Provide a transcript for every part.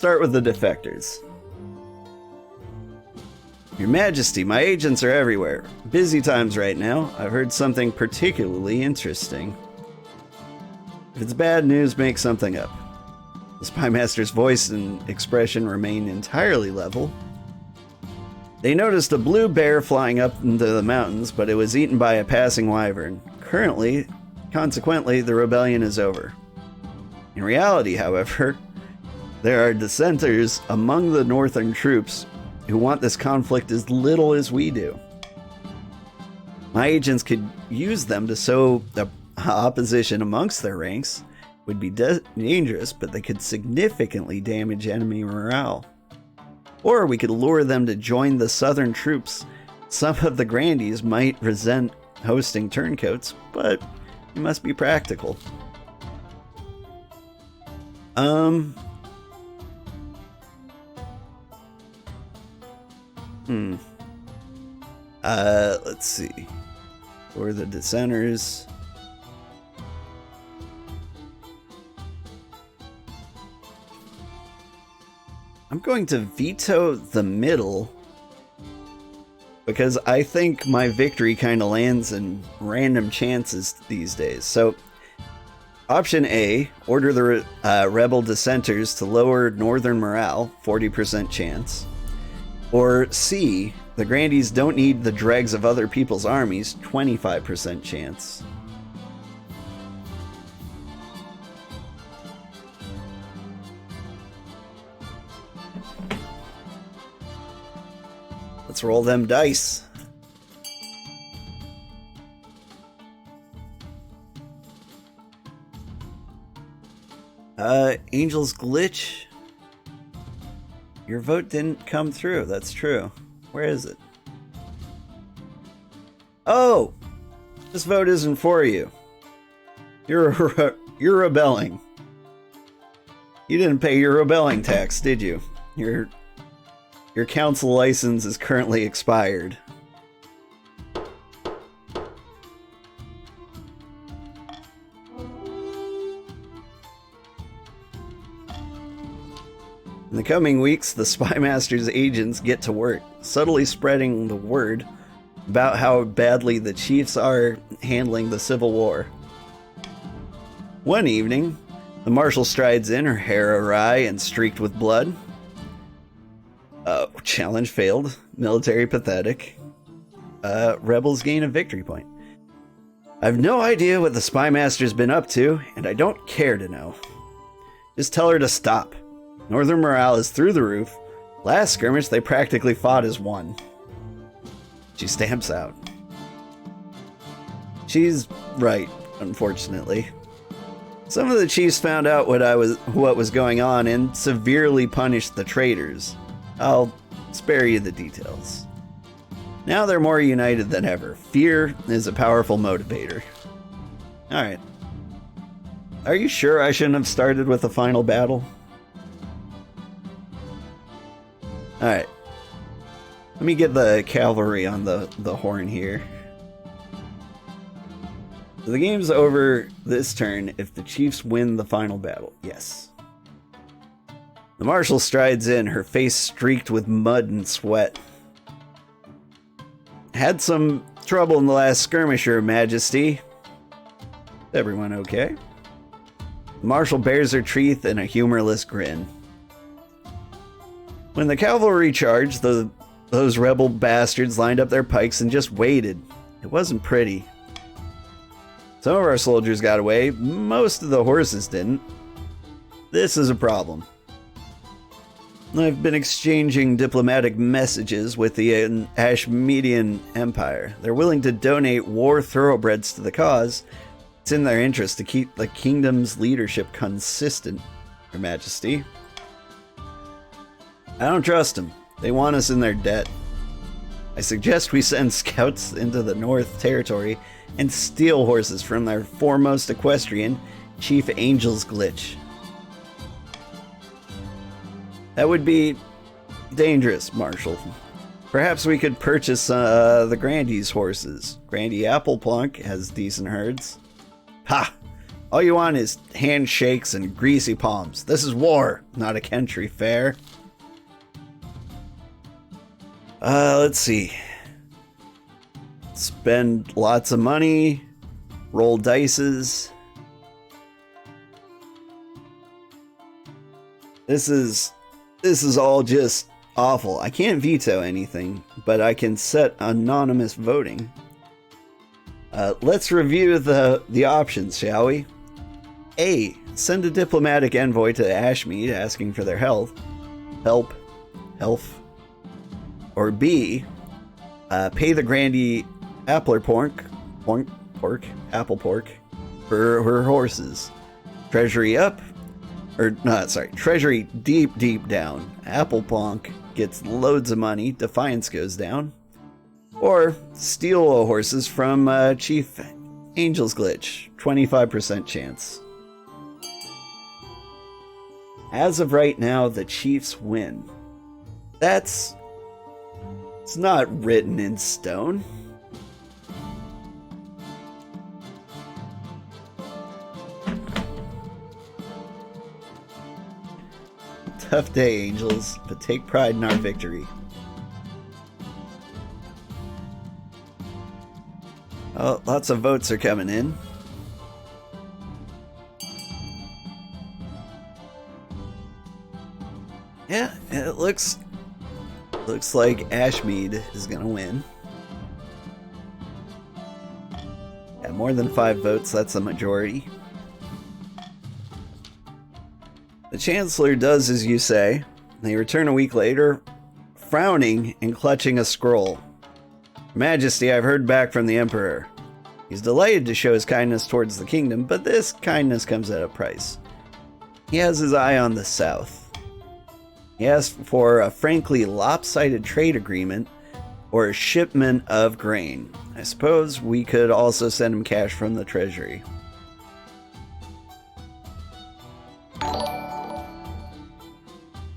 Start with the defectors. Your Majesty, my agents are everywhere. Busy times right now. I've heard something particularly interesting. If it's bad news, make something up. The Spymaster's voice and expression remain entirely level. They noticed a blue bear flying up into the mountains, but it was eaten by a passing wyvern. Consequently, the rebellion is over. In reality, however, there are dissenters among the northern troops who want this conflict as little as we do. My agents could use them to sow the opposition amongst their ranks. Would be dangerous, but they could significantly damage enemy morale. Or we could lure them to join the southern troops. Some of the Grandees might resent hosting turncoats, but it must be practical. Let's see. Or the dissenters. I'm going to veto the middle because I think my victory kind of lands in random chances these days. So, option A, order the rebel dissenters to lower northern morale, 40% chance. Or C, the Grandees don't need the dregs of other people's armies, 25% chance. Let's roll them dice. Angel's Glitch. Your vote didn't come through. That's true. Where is it? Oh! This vote isn't for you. You're rebelling. You didn't pay your rebelling tax, did you? Your council license is currently expired. In the coming weeks, the Spymaster's agents get to work, subtly spreading the word about how badly the chiefs are handling the civil war. One evening, the marshal strides in, her hair awry and streaked with blood. Challenge failed. Military pathetic. Rebels gain a victory point. I've no idea what the Spymaster's been up to, and I don't care to know. Just tell her to stop. Northern morale is through the roof. Last skirmish, they practically fought as one. She stamps out. She's right, unfortunately. Some of the chiefs found out what was going on and severely punished the traitors. I'll spare you the details. Now they're more united than ever. Fear is a powerful motivator. Alright. Are you sure I shouldn't have started with the final battle? Alright. Let me get the cavalry on the horn here. So the game's over this turn if the chiefs win the final battle. Yes. The marshal strides in, her face streaked with mud and sweat. Had some trouble in the last skirmish, Your Majesty. Is everyone okay? The marshal bares her teeth in a humorless grin. When the cavalry charged, those rebel bastards lined up their pikes and just waited. It wasn't pretty. Some of our soldiers got away, most of the horses didn't. This is a problem. I've been exchanging diplomatic messages with the Ashmedian Empire. They're willing to donate war thoroughbreds to the cause. It's in their interest to keep the kingdom's leadership consistent, Your Majesty. I don't trust them. They want us in their debt. I suggest we send scouts into the North Territory and steal horses from their foremost equestrian, Chief Angel's Glitch. That would be dangerous, Marshal. Perhaps we could purchase the Grandees' horses. Grandee Appleplunk has decent herds. Ha! All you want is handshakes and greasy palms. This is war, not a country fair. Let's see. Spend lots of money. Roll dices. This is all just awful. I can't veto anything, but I can set anonymous voting. Let's review the options, shall we? A. Send a diplomatic envoy to Ashmead asking for their health. Or B. Pay the Grandee apple pork for her horses. Treasury up. Treasury deep down. Apple Ponk gets loads of money. Defiance goes down. Or steal horses from Chief Angel's Glitch. 25% chance. As of right now, the Chiefs win. It's not written in stone. Tough day, Angels, but take pride in our victory. Oh, lots of votes are coming in. Yeah, it looks like Ashmead is gonna win. Yeah, more than 5 votes, that's a majority. The Chancellor does as you say. They return a week later, frowning and clutching a scroll. Majesty, I've heard back from the Emperor. He's delighted to show his kindness towards the kingdom, but this kindness comes at a price. He has his eye on the south. He asked for a frankly lopsided trade agreement or a shipment of grain. I suppose we could also send him cash from the treasury.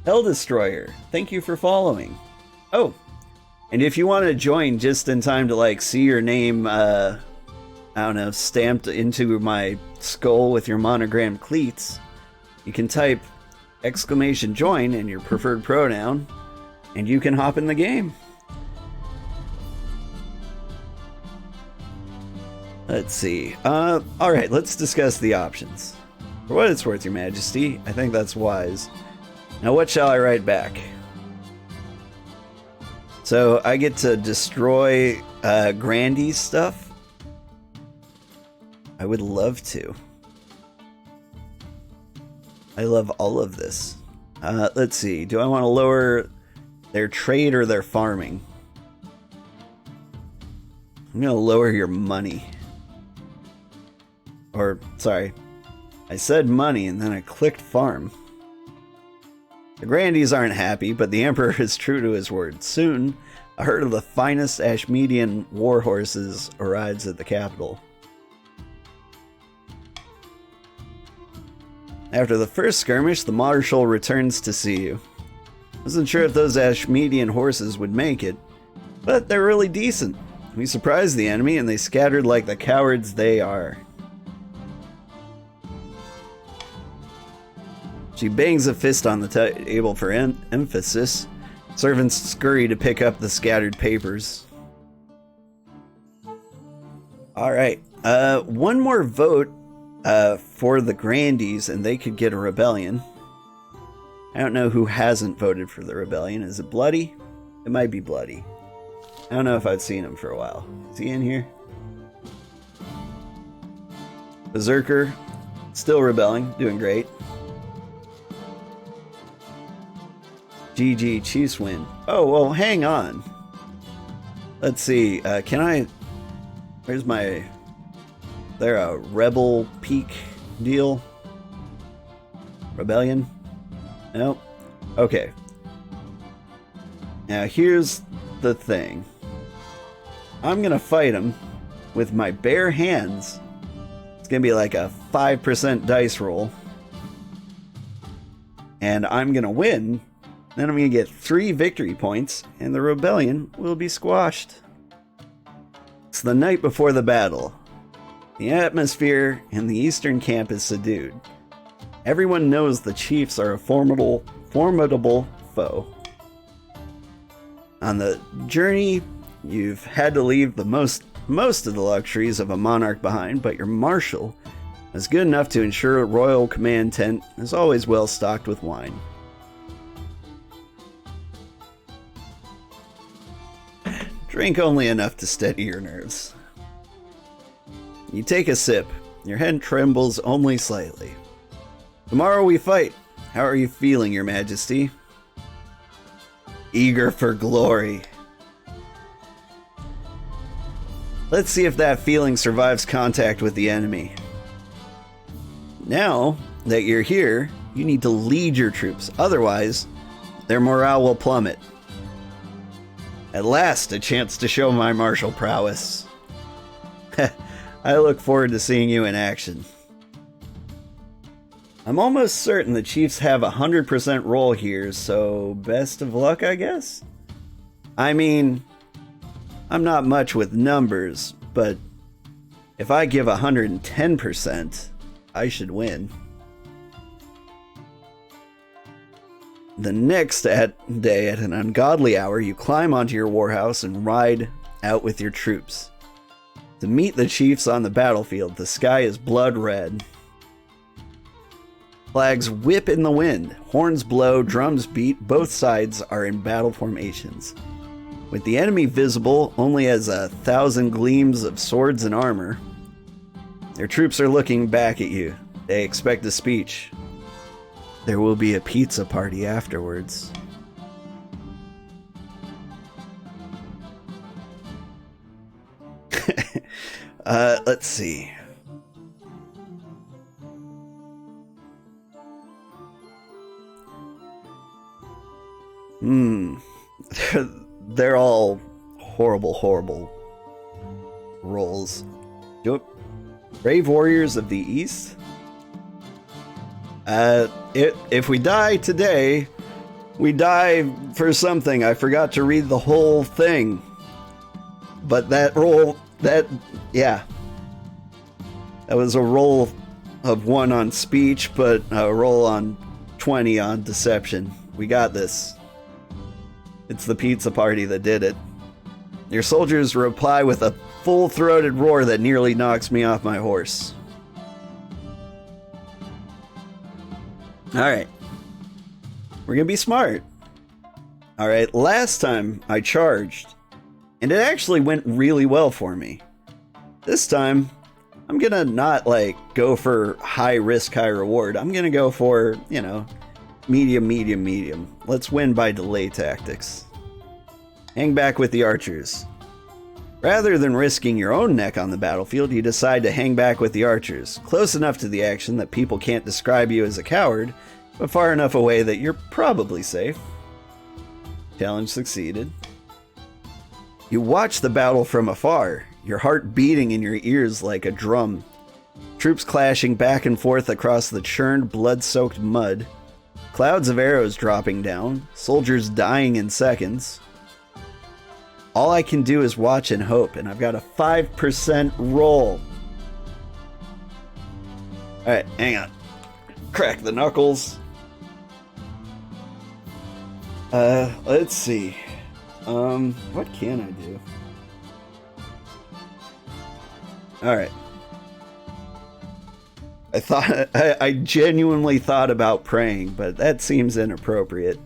Hell Destroyer, thank you for following. Oh, and if you want to join just in time to like see your name, I don't know, stamped into my skull with your monogrammed cleats, you can type !join in your preferred pronoun, and you can hop in the game. Let's see. Alright, let's discuss the options. For what it's worth, Your Majesty, I think that's wise. Now what shall I write back? So I get to destroy Grandees stuff? I would love to. I love all of this. Let's see. Do I want to lower their trade or their farming? I'm going to lower your money. Or, sorry. I said money and then I clicked farm. The Grandees aren't happy, but the Emperor is true to his word. Soon, a herd of the finest Ashmeadian war horses arrives at the capital. After the first skirmish, the Marshal returns to see you. Wasn't sure if those Ashmeadian horses would make it, but they're really decent. We surprised the enemy and they scattered like the cowards they are. She bangs a fist on the table for emphasis. Servants scurry to pick up the scattered papers. Alright, one more vote for the Grandees and they could get a rebellion. I don't know who hasn't voted for the rebellion. Is it Bloody? It might be Bloody. I don't know if I've seen him for a while. Is he in here? Berserker, still rebelling, doing great. GG, Chiefs win. Oh, well, hang on. Let's see, can I... Where's my... Is there a Rebel Peak deal? Rebellion? Nope. Okay. Now, here's the thing. I'm gonna fight him with my bare hands. It's gonna be like a 5% dice roll. And I'm gonna win. Then I'm going to get 3 victory points, and the rebellion will be squashed. It's the night before the battle. The atmosphere in the eastern camp is subdued. Everyone knows the chiefs are a formidable foe. On the journey, you've had to leave the most of the luxuries of a monarch behind, but your marshal is good enough to ensure a royal command tent is always well stocked with wine. Drink only enough to steady your nerves. You take a sip. Your head trembles only slightly. Tomorrow we fight. How are you feeling, Your Majesty? Eager for glory. Let's see if that feeling survives contact with the enemy. Now that you're here, you need to lead your troops. Otherwise, their morale will plummet. At last, a chance to show my martial prowess. I look forward to seeing you in action. I'm almost certain the Chiefs have 100% roll here, so best of luck, I guess? I mean, I'm not much with numbers, but if I give 110%, I should win. The next day at an ungodly hour, you climb onto your warhouse and ride out with your troops. To meet the chiefs on the battlefield, the sky is blood red. Flags whip in the wind, horns blow, drums beat, both sides are in battle formations. With the enemy visible only as 1,000 gleams of swords and armor, their troops are looking back at you. They expect a speech. There will be a pizza party afterwards. Let's see. They're all horrible rolls. Brave warriors of the East? If we die today, we die for something. I forgot to read the whole thing. But that roll, yeah. That was a roll of 1 on speech, but a roll on 20 on deception. We got this. It's the pizza party that did it. Your soldiers reply with a full-throated roar that nearly knocks me off my horse. Alright. We're gonna be smart. Alright, last time I charged, and it actually went really well for me. This time, I'm gonna not, go for high risk, high reward. I'm gonna go for, medium. Let's win by delay tactics. Hang back with the archers. Rather than risking your own neck on the battlefield, you decide to hang back with the archers, close enough to the action that people can't describe you as a coward, but far enough away that you're probably safe. Challenge succeeded. You watch the battle from afar, your heart beating in your ears like a drum. Troops clashing back and forth across the churned, blood-soaked mud. Clouds of arrows dropping down, soldiers dying in seconds. All I can do is watch and hope, and I've got a 5% roll. Alright, hang on. Crack the knuckles. Let's see. What can I do? Alright. I genuinely thought about praying, but that seems inappropriate.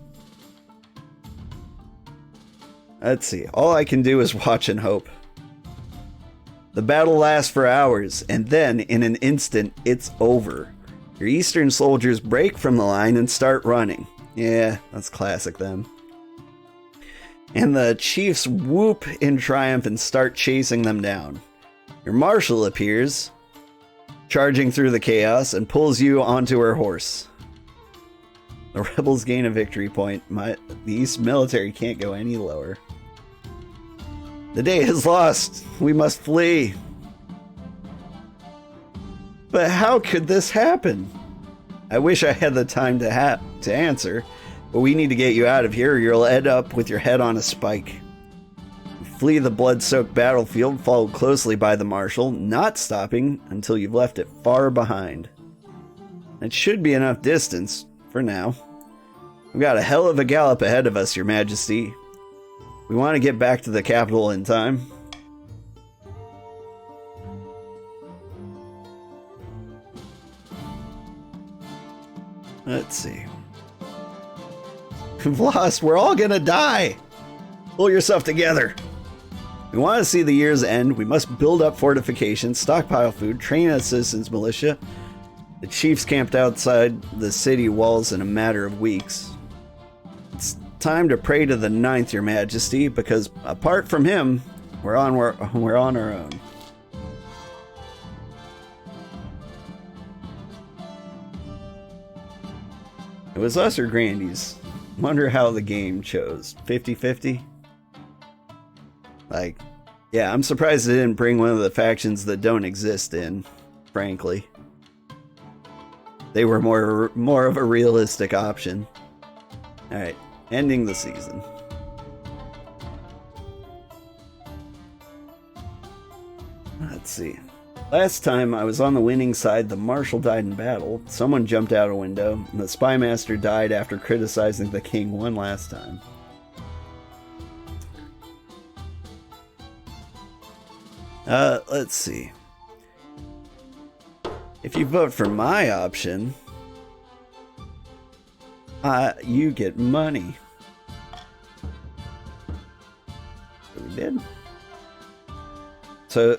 Let's see. All I can do is watch and hope. The battle lasts for hours, and then, in an instant, it's over. Your eastern soldiers break from the line and start running. Yeah, that's classic them. And the chiefs whoop in triumph and start chasing them down. Your marshal appears, charging through the chaos, and pulls you onto her horse. The rebels gain a victory point. The East military can't go any lower. The day is lost. We must flee. But how could this happen? I wish I had the time to answer, but we need to get you out of here or you'll end up with your head on a spike. You Flee the blood-soaked battlefield, followed closely by the marshal, not stopping until you've left it far behind. It should be enough distance, for now. We've got a hell of a gallop ahead of us, Your Majesty. We want to get back to the capital in time. Let's see. We've lost. We're all gonna die. Pull yourself together. We want to see the year's end. We must build up fortifications, stockpile food, train a citizens' militia. The chiefs camped outside the city walls in a matter of weeks. It's time to pray to the Ninth, Your Majesty, because apart from him, we're on our own. It was us or Grandees. Wonder how the game chose. 50-50? Like, yeah, I'm surprised they didn't bring one of the factions that don't exist in, frankly. They were more of a realistic option. Alright, ending the season. Let's see. Last time I was on the winning side, the marshal died in battle. Someone jumped out a window, and the spymaster died after criticizing the king one last time. Let's see. If you vote for my option, you get money. We did. So,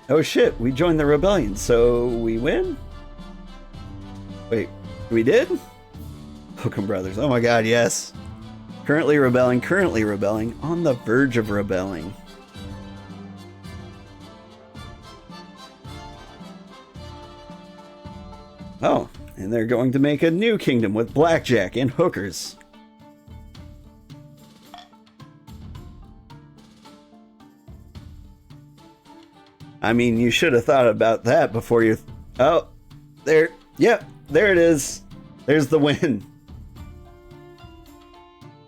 oh shit, we joined the rebellion, so we win? Wait, we did? Hook'em Brothers, oh my god, yes. Currently rebelling, on the verge of rebelling. Oh, and they're going to make a new kingdom with blackjack and hookers. I mean, you should have thought about that before you... Oh, there... Yep, there it is. There's the win.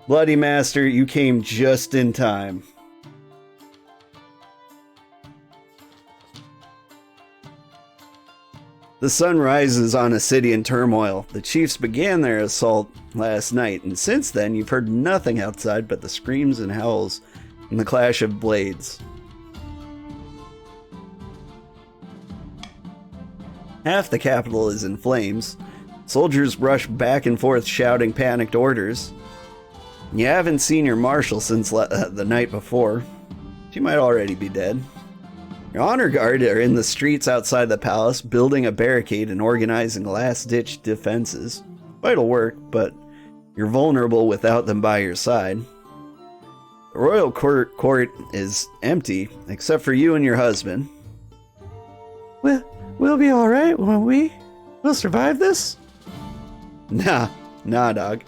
Bloody Master, you came just in time. The sun rises on a city in turmoil. The chiefs began their assault last night, and since then you've heard nothing outside but the screams and howls and the clash of blades. Half the capital is in flames. Soldiers rush back and forth shouting panicked orders. You haven't seen your marshal since the night before. She might already be dead. Your honor guard are in the streets outside the palace, building a barricade and organizing last-ditch defenses. Vital work, but you're vulnerable without them by your side. The royal court is empty, except for you and your husband. We'll be alright, won't we? We'll survive this? Nah, dog.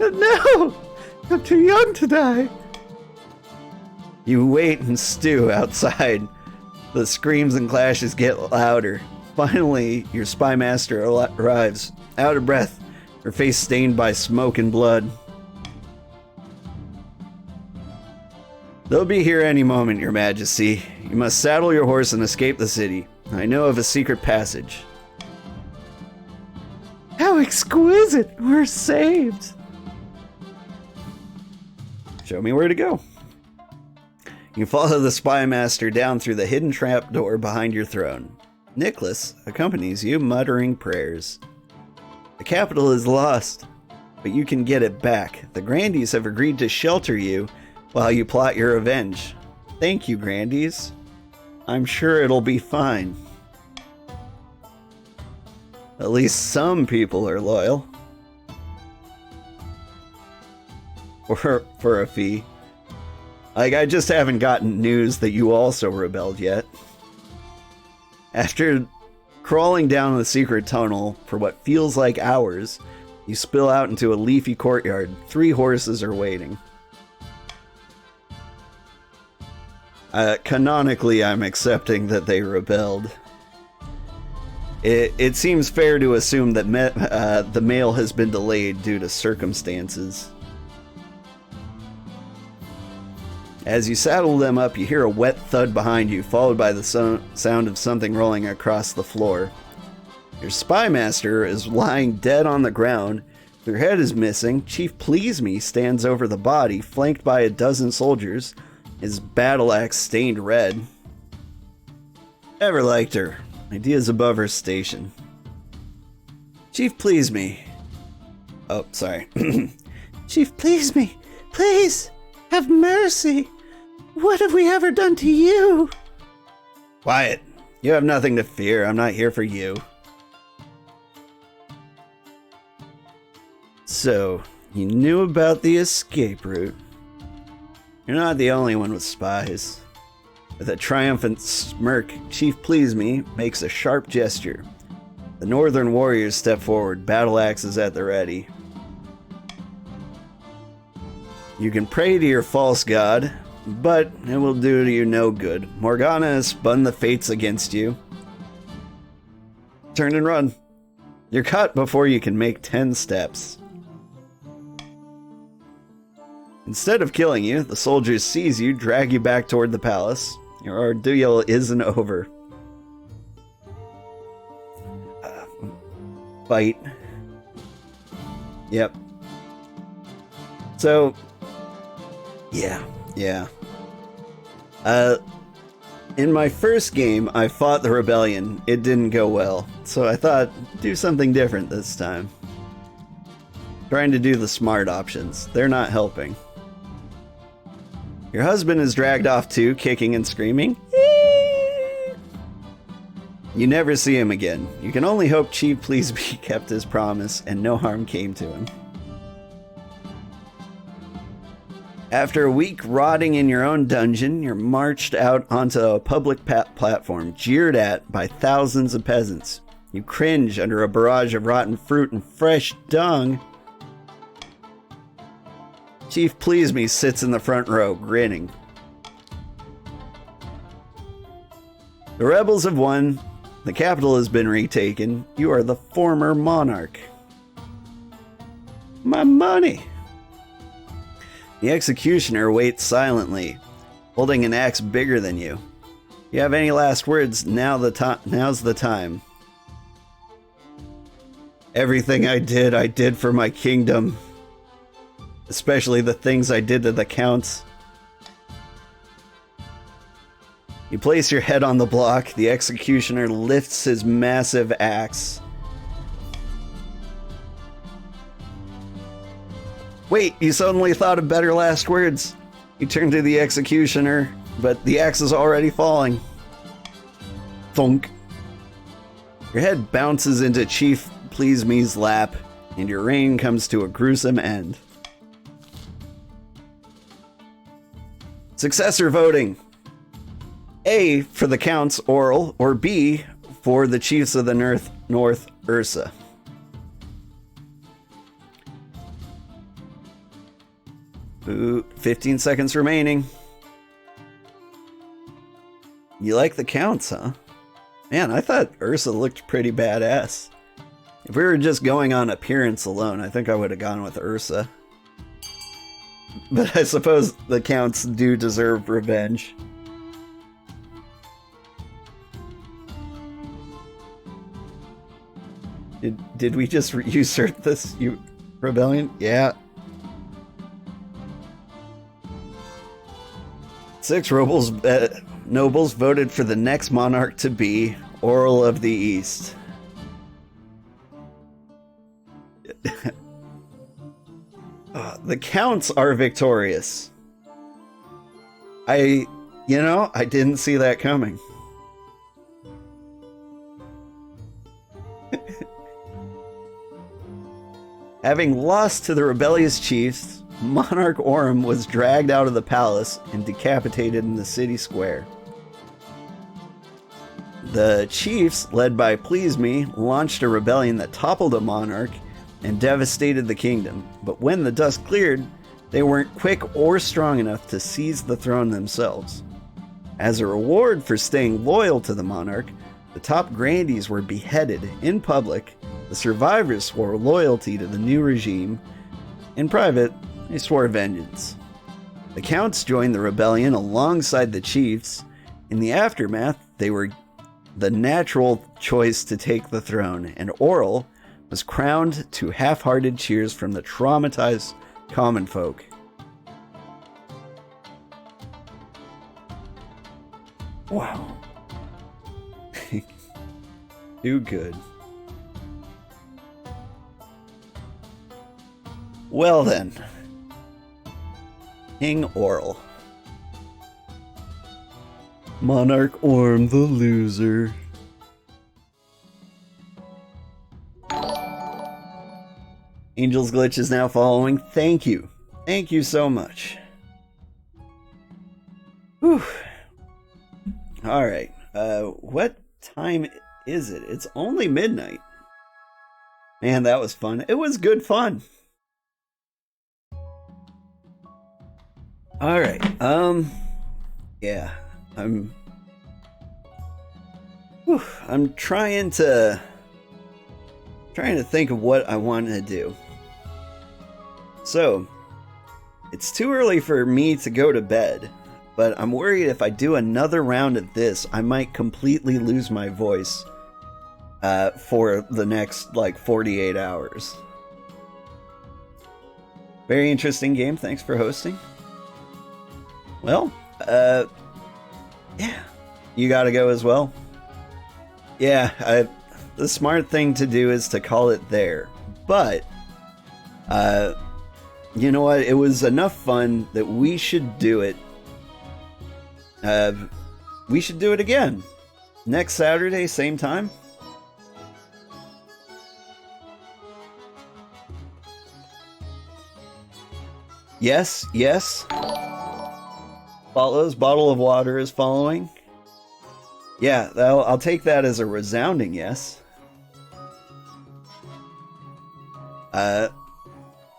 No! I'm too young to die. You wait and stew outside. The screams and clashes get louder. Finally, your spymaster arrives, out of breath, her face stained by smoke and blood. They'll be here any moment, Your Majesty. You must saddle your horse and escape the city. I know of a secret passage. How exquisite! We're saved! Show me where to go. You follow the spymaster down through the hidden trapdoor behind your throne. Nicholas accompanies you, muttering prayers. The capital is lost, but you can get it back. The Grandees have agreed to shelter you while you plot your revenge. Thank you, Grandees. I'm sure it'll be fine. At least some people are loyal. For a fee. Like, I just haven't gotten news that you also rebelled yet. After crawling down the secret tunnel for what feels like hours, you spill out into a leafy courtyard. 3 horses are waiting. Canonically, I'm accepting that they rebelled. It seems fair to assume that the mail has been delayed due to circumstances. As you saddle them up, you hear a wet thud behind you, followed by the sound of something rolling across the floor. Your spymaster is lying dead on the ground. Their head is missing. Chief Please Me stands over the body, flanked by a dozen soldiers, his battle axe stained red. Never liked her. Ideas above her station. Chief Please Me. Oh, sorry. Chief Please Me. Please, have mercy. What have we ever done to you? Quiet. You have nothing to fear. I'm not here for you. So, you knew about the escape route. You're not the only one with spies. With a triumphant smirk, Chief Please Me makes a sharp gesture. The northern warriors step forward, battle axes at the ready. You can pray to your false god, but it will do you no good. Morgana has spun the fates against you. Turn and run. You're caught before you can make 10 steps. Instead of killing you, the soldiers seize you, drag you back toward the palace. Your ordeal isn't over. Fight. Yep. So, yeah. In my first game, I fought the rebellion. It didn't go well, so I thought, do something different this time. Trying to do the smart options. They're not helping. Your husband is dragged off too, kicking and screaming. You never see him again. You can only hope Chief Please Be kept his promise and no harm came to him. After a week rotting in your own dungeon, you're marched out onto a public platform, jeered at by thousands of peasants. You cringe under a barrage of rotten fruit and fresh dung. Chief Please Me sits in the front row, grinning. The rebels have won. The capital has been retaken. You are the former monarch. My money! The executioner waits silently, holding an axe bigger than you. If you have any last words, now's the time. Everything I did for my kingdom. Especially the things I did to the counts. You place your head on the block. The executioner lifts his massive axe. Wait, you suddenly thought of better last words. You turn to the executioner, but the axe is already falling. Thunk. Your head bounces into Chief Please Me's lap, and your reign comes to a gruesome end. Successor voting. A for the Counts Oral, or B for the Chiefs of the North Ursa. Ooh, 15 seconds remaining. You like the Counts, huh? Man, I thought Ursa looked pretty badass. If we were just going on appearance alone, I think I would have gone with Ursa. But I suppose the Counts do deserve revenge. Did we just usurp this rebellion? Yeah. 6 nobles voted for the next monarch to be Oral of the East. The Counts are victorious. I didn't see that coming. Having lost to the rebellious chiefs, Monarch Orm was dragged out of the palace and decapitated in the city square. The chiefs, led by Please Me, launched a rebellion that toppled a monarch and devastated the kingdom. But when the dust cleared, they weren't quick or strong enough to seize the throne themselves. As a reward for staying loyal to the monarch, the top Grandees were beheaded in public. The survivors swore loyalty to the new regime. In private, they swore vengeance. The counts joined the rebellion alongside the chiefs. In the aftermath, they were the natural choice to take the throne, and Orl was crowned to half-hearted cheers from the traumatized common folk. Wow. Too good. Well then. King Orl. Monarch Orm the loser. Angel's Glitch is now following. Thank you. Thank you so much. Whew. Alright. What time is it? It's only midnight. Man, that was fun. It was good fun. Alright. Yeah. I'm trying to think of what I want to do. So, it's too early for me to go to bed, but I'm worried if I do another round of this, I might completely lose my voice for the next, 48 hours. Very interesting game. Thanks for hosting. Well, yeah. You gotta go as well? Yeah, the smart thing to do is to call it there. But, you know what? It was enough fun that we should do it. We should do it again. Next Saturday, same time. Yes, yes. Follows. Bottle of water is following. Yeah, I'll take that as a resounding yes.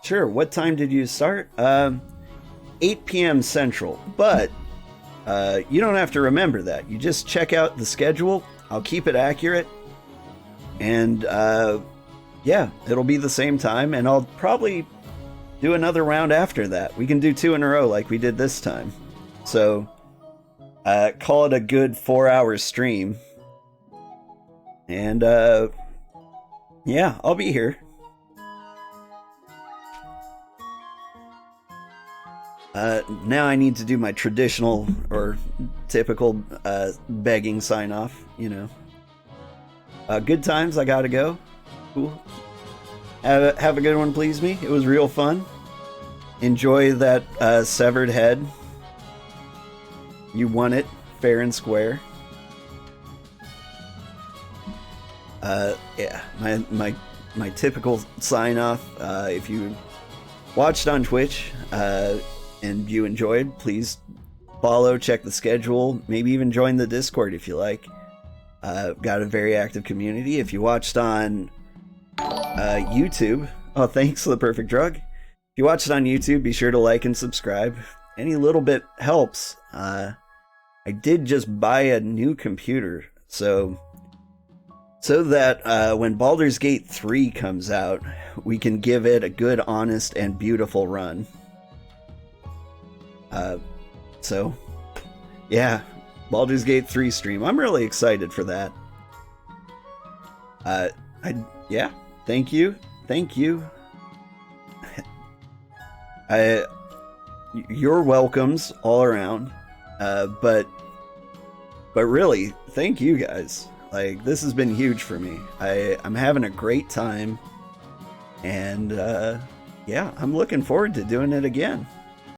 Sure, what time did you start? 8 p.m. Central, but you don't have to remember that. You just check out the schedule. I'll keep it accurate. And yeah, it'll be the same time, and I'll probably do another round after that. We can do 2 in a row like we did this time. So, call it a good 4-hour stream. And, yeah, I'll be here. Now I need to do my traditional or typical begging sign off, you know. Good times, I gotta go. Cool. Have a good one, please me. It was real fun. Enjoy that severed head. You won it, fair and square. Yeah, my typical sign off. If you watched on Twitch and you enjoyed, please follow, check the schedule, maybe even join the Discord if you like. Got a very active community. If you watched on YouTube, oh, thanks, The Perfect Drug. If you watched on YouTube, be sure to like and subscribe. Any little bit helps. I did just buy a new computer, so that when Baldur's Gate 3 comes out, we can give it a good, honest, and beautiful run. So, yeah, Baldur's Gate 3 stream. I'm really excited for that. Yeah, thank you. Your welcomes all around. But really, thank you guys. Like, this has been huge for me. I'm having a great time. And, yeah, I'm looking forward to doing it again.